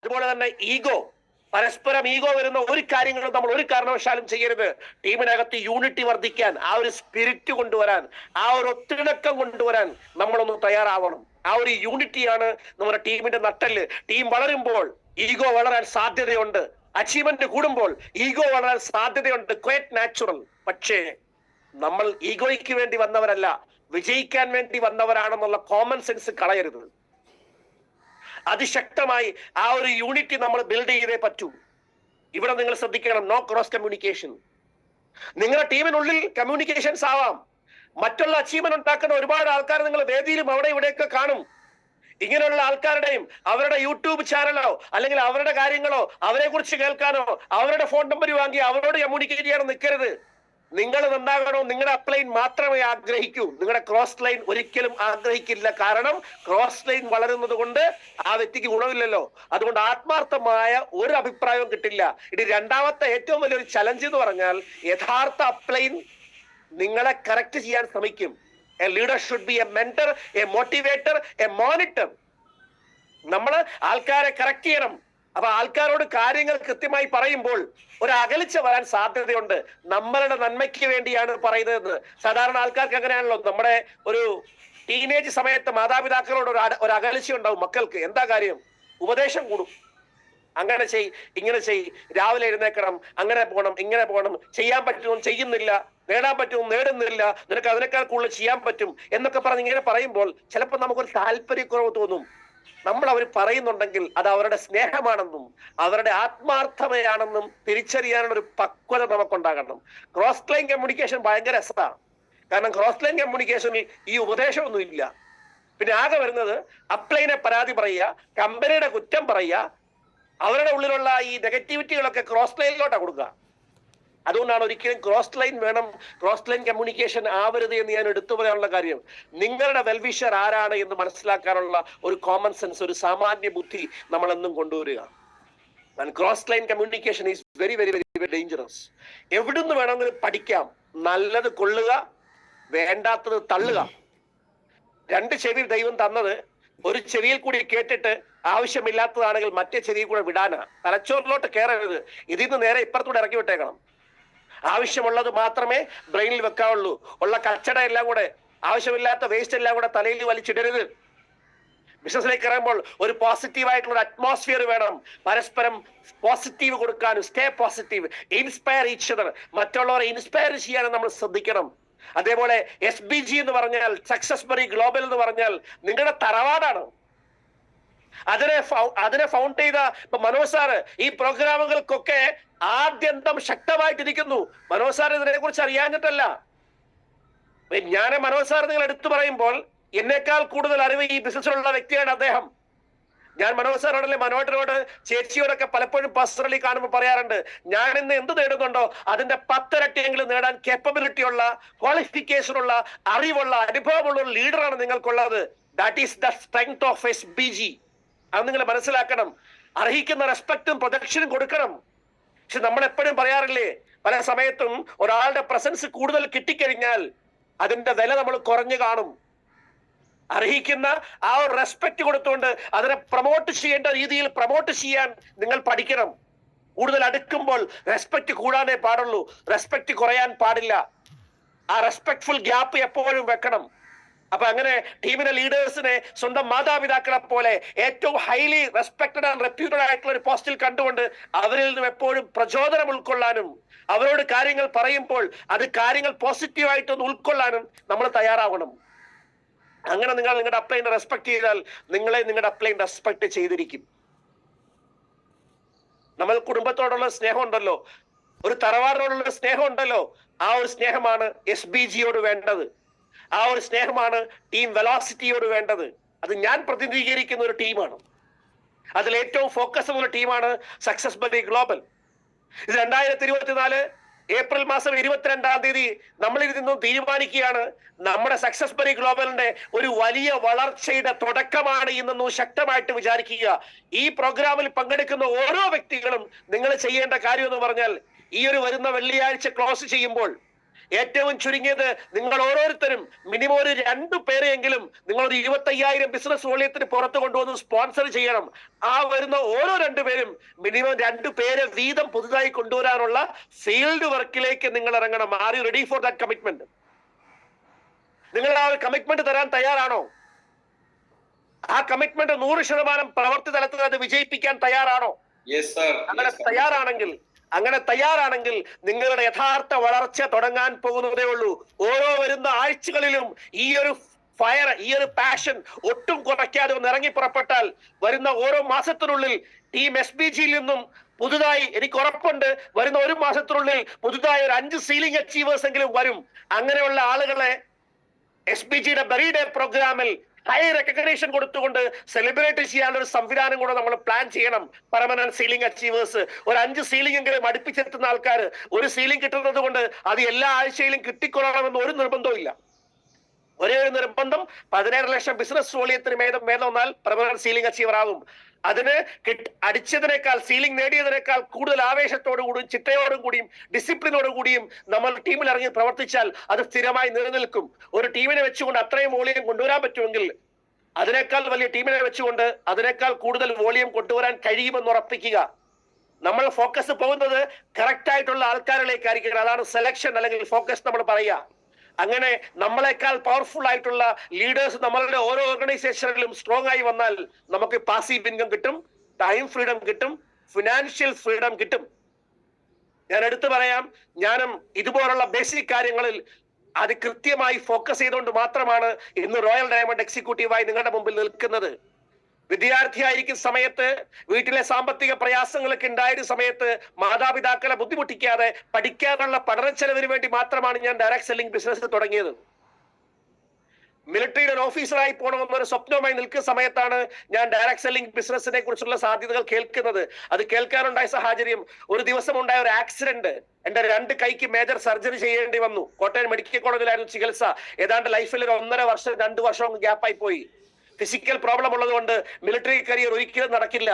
അതുപോലെ തന്നെ ഈഗോ, പരസ്പരം ഈഗോ വരുന്ന ഒരു കാര്യങ്ങളും നമ്മൾ ഒരു കാരണവശാലും ചെയ്യരുത്. ടീമിനകത്ത് യൂണിറ്റി വർദ്ധിക്കാൻ, ആ ഒരു സ്പിരിറ്റ് കൊണ്ടുവരാൻ, ആ ഒരു ഒത്തിണക്കം കൊണ്ടുവരാൻ നമ്മളൊന്ന് തയ്യാറാവണം. ആ ഒരു യൂണിറ്റിയാണ് നമ്മുടെ ടീമിന്റെ നട്ടെല്ല്. ടീം വളരുമ്പോൾ ഈഗോ വളരാൻ സാധ്യതയുണ്ട്, അച്ചീവ്മെന്റ് കൂടുമ്പോൾ ഈഗോ വളരാൻ സാധ്യതയുണ്ട്, ക്വൈറ്റ് നാച്ചുറൽ. പക്ഷേ നമ്മൾ ഈഗോയ്ക്ക് വേണ്ടി വന്നവരല്ല, വിജയിക്കാൻ വേണ്ടി വന്നവരാണെന്നുള്ള കോമൺ സെൻസ് കളയരുത്. അതിശക്തമായി ആ ഒരു യൂണിറ്റി നമ്മൾ ബിൽഡ് ചെയ്തേ പറ്റൂ. ഇവിടെ നിങ്ങൾ ശ്രദ്ധിക്കണം, നോ ക്രോസ് കമ്മ്യൂണിക്കേഷൻ. നിങ്ങളുടെ ടീമിനുള്ളിൽ കമ്മ്യൂണിക്കേഷൻസ് ആവാം. മറ്റുള്ള അച്ചീവ്മെന്റ് ഉണ്ടാക്കുന്ന ഒരുപാട് ആൾക്കാർ നിങ്ങൾ വേദിയിലും അവിടെ ഇവിടെയൊക്കെ കാണും. ഇങ്ങനെയുള്ള ആൾക്കാരുടെയും അവരുടെ യൂട്യൂബ് ചാനലോ അല്ലെങ്കിൽ അവരുടെ കാര്യങ്ങളോ അവരെ കുറിച്ച് കേൾക്കാനോ അവരുടെ ഫോൺ നമ്പർ വാങ്ങി അവരോട് കമ്മ്യൂണിക്കേറ്റ് ചെയ്യാനോ നിൽക്കരുത്. നിങ്ങൾ നന്നാകണോ, നിങ്ങളുടെ അപ്ലൈൻ മാത്രമേ ആഗ്രഹിക്കൂ, നിങ്ങളുടെ ക്രോസ് ലൈൻ ഒരിക്കലും ആഗ്രഹിക്കില്ല. കാരണം ക്രോസ് ലൈൻ വളരുന്നത് കൊണ്ട് ആ വ്യക്തിക്ക് ഗുണമില്ലല്ലോ. അതുകൊണ്ട് ആത്മാർത്ഥമായ ഒരു അഭിപ്രായവും കിട്ടില്ല. ഇനി രണ്ടാമത്തെ ഏറ്റവും വലിയൊരു ചലഞ്ച് എന്ന് പറഞ്ഞാൽ, യഥാർത്ഥ അപ്ലൈൻ നിങ്ങളെ കറക്റ്റ് ചെയ്യാൻ ശ്രമിക്കും. A leader should be A mentor, A motivator, A monitor. നമ്മൾ ആൾക്കാരെ കറക്റ്റ് ചെയ്യണം. അപ്പൊ ആൾക്കാരോട് കാര്യങ്ങൾ കൃത്യമായി പറയുമ്പോൾ ഒരു അകലിച്ച വരാൻ സാധ്യതയുണ്ട്. നമ്മളുടെ നന്മയ്ക്ക് വേണ്ടിയാണ് പറയുന്നത്. സാധാരണ ആൾക്കാർക്ക് അങ്ങനെയാണല്ലോ. നമ്മുടെ ഒരു ടീനേജ് സമയത്ത് മാതാപിതാക്കളോട് ഒരു അകലിച്ച ഉണ്ടാവും മക്കൾക്ക്. എന്താ കാര്യം? ഉപദേശം കൂടും. അങ്ങനെ ചെയ്, ഇങ്ങനെ ചെയ്, രാവിലെ എഴുന്നേക്കണം, അങ്ങനെ പോകണം, ഇങ്ങനെ പോകണം, ചെയ്യാൻ പറ്റുമോ ചെയ്യുന്നില്ല, നേടാൻ പറ്റുമോ നേടുന്നില്ല, നിനക്ക് അതിനേക്കാൾ കൂടുതൽ ചെയ്യാൻ പറ്റും എന്നൊക്കെ പറഞ്ഞ് ഇങ്ങനെ പറയുമ്പോൾ ചിലപ്പോൾ നമുക്കൊരു താല്പര്യക്കുറവ് തോന്നും. നമ്മൾ അവർ പറയുന്നുണ്ടെങ്കിൽ അത് അവരുടെ സ്നേഹമാണെന്നും അവരുടെ ആത്മാർത്ഥതയാണെന്നും തിരിച്ചറിയാനുള്ള ഒരു പക്വത നമുക്കുണ്ടാകണം. ക്രോസ് ലൈൻ കമ്മ്യൂണിക്കേഷൻ ഭയങ്കര രസമാണ്. കാരണം ക്രോസ് ലൈൻ കമ്മ്യൂണിക്കേഷനിൽ ഈ ഉപദേശമൊന്നും ഇല്ല. പിന്നെ ആകെ വരുന്നത് അപ്ലൈനെ പരാതി പറയുക, കമ്പനിയുടെ കുറ്റം പറയുക, അവരുടെ ഉള്ളിലുള്ള ഈ നെഗറ്റിവിറ്റികളൊക്കെ ക്രോസ് ലൈനിലോട്ടാണ് കൊടുക്കുക. അതുകൊണ്ടാണ് ഒരിക്കലും ക്രോസ് ലൈൻ വേണം, ക്രോസ് ലൈൻ കമ്മ്യൂണിക്കേഷൻ ആവരുത് എന്ന് ഞാൻ എടുത്തു പറയാനുള്ള കാര്യം. നിങ്ങളുടെ വെൽവിഷർ ആരാണ് എന്ന് മനസ്സിലാക്കാനുള്ള ഒരു കോമൺ സെൻസ്, ഒരു സാമാന്യ ബുദ്ധി നമ്മൾ എന്നും കൊണ്ടുവരിക. Cross line communication is very very very very dangerous. എവിടുന്ന് വേണമെങ്കിലും പഠിക്കാം. നല്ലത് കൊള്ളുക, വേണ്ടാത്തത് തള്ളുക. രണ്ട് ചെവി ദൈവം തന്നത് ഒരു ചെവിയിൽ കൂടി കേട്ടിട്ട് ആവശ്യമില്ലാത്തതാണെങ്കിൽ മറ്റേ ചെവിയിൽ കൂടെ വിടാനാ. തലച്ചോറിലോട്ട് കയറരുത്. ഇതിന്ന് നേരെ ഇപ്പുറത്തൂടെ ഇറക്കി വിട്ടേക്കണം. ആവശ്യമുള്ളത് മാത്രമേ ബ്രെയിനിൽ വെക്കാവുള്ളൂ. ഉള്ള കച്ചട എല്ലാം കൂടെ, ആവശ്യമില്ലാത്ത വേസ്റ്റ് എല്ലാം കൂടെ തലയിൽ വലിച്ചിടരുത്. ബിസിനസ്സിലേക്ക് ഇറങ്ങുമ്പോൾ ഒരു പോസിറ്റീവ് ആയിട്ടുള്ള അറ്റ്മോസ്ഫിയർ വേണം. പരസ്പരം പോസിറ്റീവ് കൊടുക്കാനും, stay positive, inspire each other, മറ്റുള്ളവരെ ഇൻസ്പയർ ചെയ്യാനും നമ്മൾ ശ്രദ്ധിക്കണം. അതേപോലെ SBG എന്ന് പറഞ്ഞാൽ, സക്സസ് ബറി ഗ്ലോബൽ എന്ന് പറഞ്ഞാൽ നിങ്ങളുടെ തറവാടാണ്. അതിനെ ഫൗണ്ട് ചെയ്ത മനോജ് സാറ് ഈ പ്രോഗ്രാമുകൾക്കൊക്കെ ആദ്യന്തം ശക്തമായിട്ടിരിക്കുന്നു. മനോജ് സാർ ഇതിനെ കുറിച്ച് അറിയാഞ്ഞിട്ടല്ല. ഞാൻ മനോജ് സാർ നിങ്ങൾ എടുത്തു പറയുമ്പോൾ എന്നേക്കാൾ കൂടുതൽ അറിവ് ഈ ബിസിനസ്സിലുള്ള വ്യക്തിയാണ് അദ്ദേഹം. ഞാൻ മനോജ് സാറോടല്ലേ, മനോഹരനോട്, ചേച്ചിയോടൊക്കെ പലപ്പോഴും പേഴ്സണലി കാണുമ്പോൾ പറയാറുണ്ട്, ഞാൻ ഇന്ന് എന്ത് നേടുന്നുണ്ടോ അതിന്റെ 10 ഇരട്ടിയെങ്കിലും നേടാൻ കേപ്പബിലിറ്റി ഉള്ള, ക്വാളിഫിക്കേഷൻ ഉള്ള, അറിവുള്ള, അനുഭവമുള്ള ഒരു ലീഡറാണ് നിങ്ങൾക്കുള്ളത്. That is the strength of SBG. അത് നിങ്ങൾ മനസ്സിലാക്കണം. അർഹിക്കുന്ന റെസ്പെക്റ്റും പ്രൊജക്ഷനും കൊടുക്കണം. പക്ഷെ നമ്മൾ എപ്പോഴും പറയാറില്ലേ, പല സമയത്തും ഒരാളുടെ പ്രസൻസ് കൂടുതൽ കിട്ടിക്കഴിഞ്ഞാൽ അതിന്റെ വില നമ്മൾ കുറഞ്ഞു കാണും. അർഹിക്കുന്ന ആ ഒരു റെസ്പെക്ട് കൊടുത്തുകൊണ്ട് അതിനെ പ്രൊമോട്ട് ചെയ്യേണ്ട രീതിയിൽ പ്രൊമോട്ട് ചെയ്യാൻ നിങ്ങൾ പഠിക്കണം. കൂടുതൽ അടുക്കുമ്പോൾ റെസ്പെക്ട് കൂടാനേ പാടുള്ളൂ, റെസ്പെക്ട് കുറയാൻ പാടില്ല. ആ റെസ്പെക്ട്ഫുൾ ഗ്യാപ്പ് എപ്പോഴും വെക്കണം. അപ്പൊ അങ്ങനെ ടീമിലെ ലീഡേഴ്സിനെ സ്വന്തം മാതാപിതാക്കളെ പോലെ ഏറ്റവും ഹൈലി റെസ്പെക്ടഡ് ആൻഡ് റെപ്യൂട്ടഡ് ആയിട്ടുള്ള ഒരു പോസ്റ്റിൽ കണ്ടുകൊണ്ട് അവരിൽ നിന്നും എപ്പോഴും പ്രചോദനം ഉൾക്കൊള്ളാനും, അവരോട് കാര്യങ്ങൾ പറയുമ്പോൾ അത് കാര്യങ്ങൾ പോസിറ്റീവായിട്ടൊന്ന് ഉൾക്കൊള്ളാനും നമ്മൾ തയ്യാറാവണം. അങ്ങനെ നിങ്ങൾ നിങ്ങളുടെ അപ്ലൈനെ റെസ്പെക്ട് ചെയ്താൽ നിങ്ങളെ നിങ്ങളുടെ അപ്ലൈൻ റെസ്പെക്ട് ചെയ്തിരിക്കും. നമ്മൾ കുടുംബത്തോടുള്ള സ്നേഹം ഉണ്ടല്ലോ, ഒരു തറവാടിനോടുള്ള സ്നേഹം ഉണ്ടല്ലോ, ആ ഒരു സ്നേഹമാണ് SBGയോട് വേണ്ടത്. ആ ഒരു സ്നേഹമാണ് ടീം വെലോസിറ്റിയോട് വേണ്ടത്. അത് ഞാൻ പ്രതിനിധീകരിക്കുന്ന ഒരു ടീമാണ്. അതിൽ ഏറ്റവും ഫോക്കസ് ഉള്ള ടീമാണ് സക്സസ് ബറി ഗ്ലോബൽ. ഇത് 2024 ഏപ്രിൽ മാസം 22-ാം തീയതി നമ്മളിൽ നിന്നും തീരുമാനിക്കുകയാണ്, നമ്മുടെ സക്സസ് ബറി ഗ്ലോബലിന്റെ ഒരു വലിയ വളർച്ചയുടെ തുടക്കമാണ് ഇന്നും ശക്തമായിട്ട് വിചാരിക്കുക. ഈ പ്രോഗ്രാമിൽ പങ്കെടുക്കുന്ന ഓരോ വ്യക്തികളും നിങ്ങൾ ചെയ്യേണ്ട കാര്യം എന്ന് പറഞ്ഞാൽ, ഈ ഒരു വരുന്ന വെള്ളിയാഴ്ച ക്ലോസ് ചെയ്യുമ്പോൾ ഏറ്റവും ചുരുങ്ങിയത് നിങ്ങൾ ഓരോരുത്തരും മിനിമം ഒരു 2 പേരെയെങ്കിലും നിങ്ങളൊരു 25,000 ബിസിനസ് വോളിയത്തിന് പുറത്ത് കൊണ്ടുവന്ന് സ്പോൺസർ ചെയ്യണം. ആ വരുന്ന ഓരോ 2 പേരും മിനിമം 2 പേര് വീതം പുതുതായി കൊണ്ടുവരാനുള്ള ഫീൽഡ് വർക്കിലേക്ക് നിങ്ങൾ ഇറങ്ങണം. Are you ready for that commitment? നിങ്ങൾ ആ ഒരു കമ്മിറ്റ്മെന്റ് തരാൻ തയ്യാറാണോ? ആ കമ്മിറ്റ്മെന്റ് 100% പ്രവൃത്തി തലത്തിൽ അത് വിജയിപ്പിക്കാൻ തയ്യാറാണോ? അങ്ങനെ തയ്യാറാണെങ്കിൽ നിങ്ങളുടെ യഥാർത്ഥ വളർച്ച തുടങ്ങാൻ പോകുന്നതേ ഉള്ളൂ. ഓരോ വരുന്ന ആഴ്ചകളിലും ഈ ഒരു ഫയർ, ഈ ഒരു പാഷൻ ഒട്ടും കുറയ്ക്കാതെ ഒന്ന് ഇറങ്ങി പുറപ്പെട്ടാൽ വരുന്ന ഓരോ മാസത്തിനുള്ളിൽ ടീം SBGയിൽ നിന്നും പുതുതായി, എനിക്ക് ഉറപ്പുണ്ട്, വരുന്ന 1 മാസത്തിനുള്ളിൽ പുതുതായി ഒരു 5 സീലിംഗ് അച്ചീവേഴ്സ് എങ്കിലും വരും. അങ്ങനെയുള്ള ആളുകളെ SBGയുടെ ബെറി ഡേ പ്രോഗ്രാമിൽ ഹൈ റെക്കഗ്നേഷൻ കൊടുത്തുകൊണ്ട് സെലിബ്രേറ്റ് ചെയ്യാനുള്ള ഒരു സംവിധാനം കൂടെ നമ്മൾ പ്ലാൻ ചെയ്യണം. പെർമനന്റ് സീലിംഗ് അച്ചീവേഴ്സ് ഒരു 5 സീലിംഗ് എങ്കിലും അടുപ്പിച്ചെത്തുന്ന ആൾക്കാർ, ഒരു സീലിംഗ് കിട്ടുന്നത് കൊണ്ട് അത് എല്ലാ ആഴ്ചയിലും കിട്ടിക്കൊള്ളണമെന്ന് ഒരു നിർബന്ധവും ഇല്ല. ഒരേ ഒരു നിർബന്ധം, 17 ലക്ഷം ബിസിനസ് വോളിയത്തിന് മേലെ വന്നാൽ പെർമനന്റ് സീലിംഗ് അച്ചീവർ ആകും. അതിന് അടിച്ചതിനേക്കാൾ, സീലിംഗ് നേടിയതിനേക്കാൾ കൂടുതൽ ആവേശത്തോടു കൂടിയും ചിട്ടയോടും കൂടിയും ഡിസിപ്ലിനോടു കൂടിയും നമ്മൾ ടീമിൽ ഇറങ്ങി പ്രവർത്തിച്ചാൽ അത് സ്ഥിരമായി നിലനിൽക്കും. ഒരു ടീമിനെ വെച്ചുകൊണ്ട് അത്രയും വോളിയം കൊണ്ടുവരാൻ പറ്റുമെങ്കിൽ അതിനേക്കാൾ വലിയ ടീമിനെ വെച്ചുകൊണ്ട് അതിനേക്കാൾ കൂടുതൽ വോളിയം കൊണ്ടുവരാൻ കഴിയുമെന്ന് ഉറപ്പിക്കുക. നമ്മൾ ഫോക്കസ് പോകുന്നത് കറക്റ്റ് ആയിട്ടുള്ള ആൾക്കാരിലേക്കായിരിക്കണം. അതാണ് സെലക്ഷൻ അല്ലെങ്കിൽ ഫോക്കസ് നമ്മൾ പറയുക. അങ്ങനെ നമ്മളെക്കാൾ പവർഫുൾ ആയിട്ടുള്ള ലീഡേഴ്സ് നമ്മളുടെ ഓരോ ഓർഗനൈസേഷനിലും സ്ട്രോങ് ആയി വന്നാൽ നമുക്ക് പാസീവ് ഇൻകം കിട്ടും, ടൈം ഫ്രീഡം കിട്ടും, ഫിനാൻഷ്യൽ ഫ്രീഡം കിട്ടും. ഞാൻ എടുത്തു പറയാം, ഞാനും ഇതുപോലുള്ള ബേസിക് കാര്യങ്ങളിൽ അത് കൃത്യമായി ഫോക്കസ് ചെയ്തുകൊണ്ട് മാത്രമാണ് ഇന്ന് റോയൽ ഡയമണ്ട് എക്സിക്യൂട്ടീവായി നിങ്ങളുടെ മുമ്പിൽ നിൽക്കുന്നത്. വിദ്യാർത്ഥിയായിരിക്കുന്ന സമയത്ത്, വീട്ടിലെ സാമ്പത്തിക പ്രയാസങ്ങളൊക്കെ ഉണ്ടായിരുന്ന സമയത്ത് മാതാപിതാക്കളെ ബുദ്ധിമുട്ടിക്കാതെ പഠിക്കാനുള്ള പഠന ചെലവിന് വേണ്ടി മാത്രമാണ് ഞാൻ ഡയറക്ട് സെല്ലിംഗ് ബിസിനസ് തുടങ്ങിയത്. മിലിറ്ററിയിൽ ഒരു ഓഫീസറായി പോകണമെന്നൊരു സ്വപ്നവുമായി നിൽക്കുന്ന സമയത്താണ് ഞാൻ ഡയറക്ട് സെല്ലിംഗ് ബിസിനസിനെ കുറിച്ചുള്ള സാധ്യതകൾ കേൾക്കുന്നത്. അത് കേൾക്കാനുണ്ടായ സാഹചര്യം, ഒരു ദിവസം ഉണ്ടായ ഒരു ആക്സിഡന്റ്, എന്റെ 2 കൈക്ക് മേജർ സർജറി ചെയ്യേണ്ടി വന്നു. കോട്ടയം മെഡിക്കൽ കോളേജിലായിരുന്നു ചികിത്സ. ഏതാണ്ട് ലൈഫിൽ ഒരു 1.5 വർഷം 2 വർഷം ഗ്യാപ്പായി പോയി. ഫിസിക്കൽ പ്രോബ്ലം ഉള്ളത് കൊണ്ട് മിലിറ്ററി കരിയർ ഒരിക്കലും നടക്കില്ല.